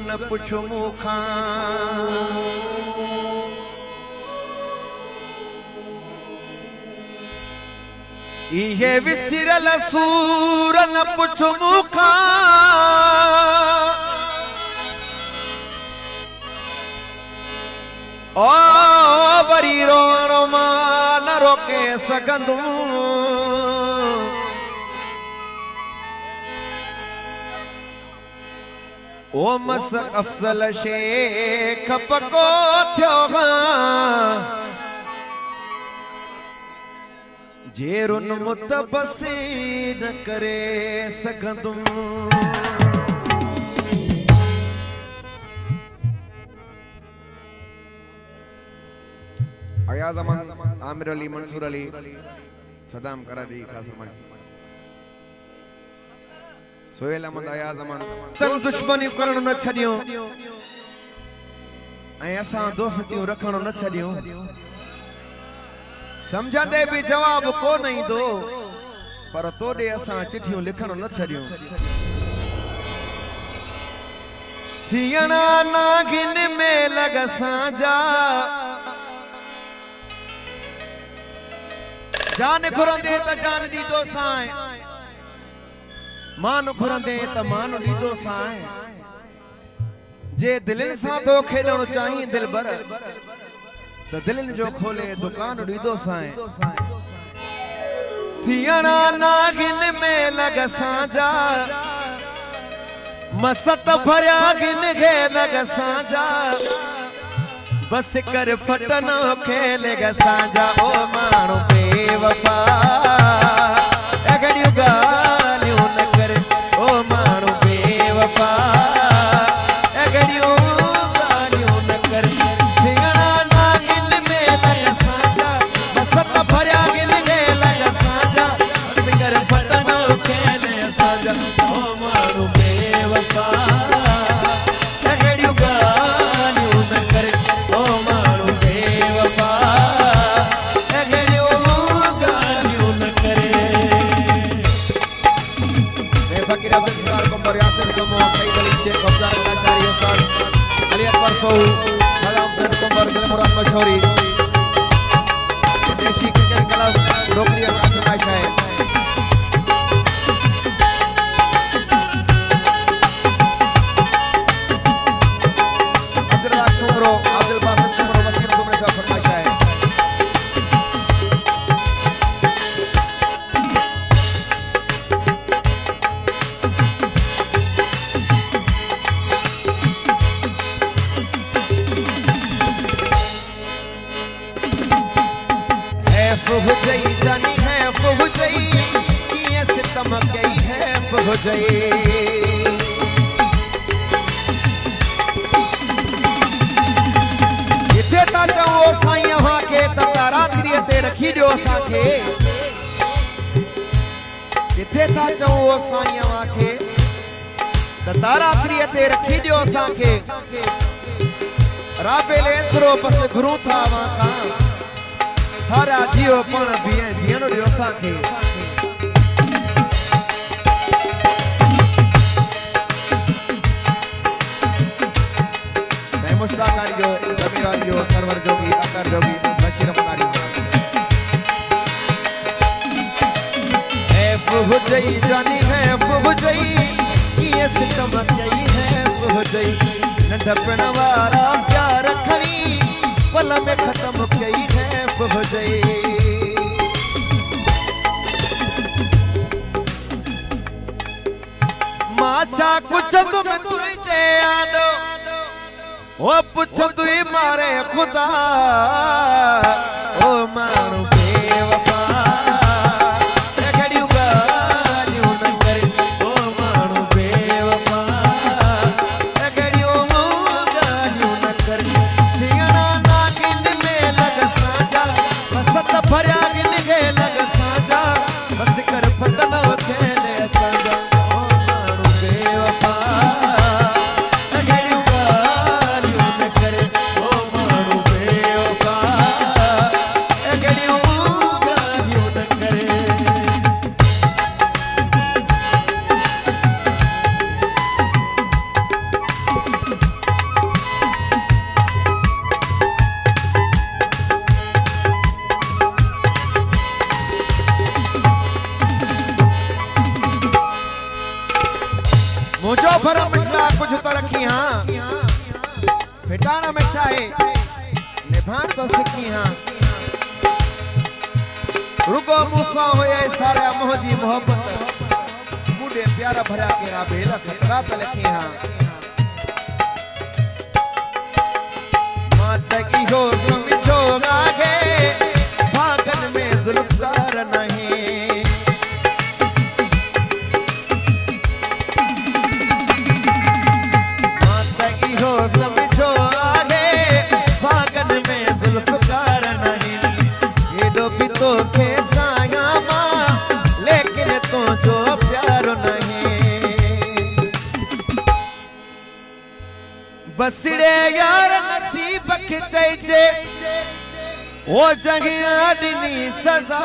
न पुछो मूंखां इहे विसिरल सूर न पुछो मूंखां ओ वरी रोअण मां न रोके सघंदुमि ओ मस अफजल शेख पको थियो जेरुन मुतबसी न करे सघंदुमि अयाज अमन आमिर अली मंसूर अली सदाम करारी खासरमान सोहेल अहमद अयाज अमन तन दुश्मनी करण न छडियो ऐं असां दोस्तियूं रखण न छडियो समझंदे भी जवाब को नहीं दो पर तोड़े असां चिठियूं लिखण न छडियो थियणा नागिन में लग साजा जान घुरंदे त जान दीदो साए मान घुरंदे त मान दीदो साए जे दिलन सा तो खेलण चाही दिलबर त दिलन जो खोले दुकान दीदो साए थियणा नागिन में लग साजा मसत भरिया गिन गे लग साजा बस कर फटनो खेले ग साजा ओ मानो बेवफा अगड़ियो गालियों न कर ओ मानो बेवफा अगड़ियो गालियों न कर थियणा नागिन में लग साजा मसत भरिया गिन गे लग साजा बस कर फटनो खेले साजा ओ मानो बेवफा सलाम से कुंवर दिल मुराद मशहूरी देशी क्रिकेट क्लब रोकरिया का फरमाइश है अब्दुल सुमरो अब्दुल बासित सुमरो वसीम सुमरो का फरमाइश है फुहजई जानी है फुहजई किए सितम गई है फुहजई इथे ता चओ साईं हा के त रात्रि ते रखी दियो असा के इथे ता चओ साईं हा के त रात्रि ते रखी दियो असा के राबेल एतरो बस गुरु था वा का सारा जियो पण बिए जियन दियो साके मैं मुश्ताक आरियो जमीर आरियो सरवर जोगी अकर जोगी बशीर अफतारी ए फुहजई जानी है फुहजई ये सितम गई है फुहजई नंढपण वारा प्यार खणी पल में खत्म गई है फुहजई माचा कुछ तुम तुझे आडो ओ पुछ तू मारे खुदा ओ मानो बेवफा अगड़ियो गालियों न कर ओ मानो बेवफा अगड़ियो गालियों न कर थियणा नागिन में लग साजा मसत भरिया गिन गे लग साजा बस कर फटना खेले साजा ओ मानो बेवफा गाना में चाहे निभान तो सिखी हाँ रुको मुसा होए सारा मोहजी मोहब्बत बूढ़े प्यारा भरा के आ बेला खतरा तलखी हाँ माता की हो समझो आगे भागन में जुल्फकार नहीं माता की हो समझो आगे भागन में जुल्फकार नहीं ये दो भी तो के जाया माँ लेकिन तो जो प्यार नहीं बसड़े यार नसीब खिंचे ओ जगह दिनी सजा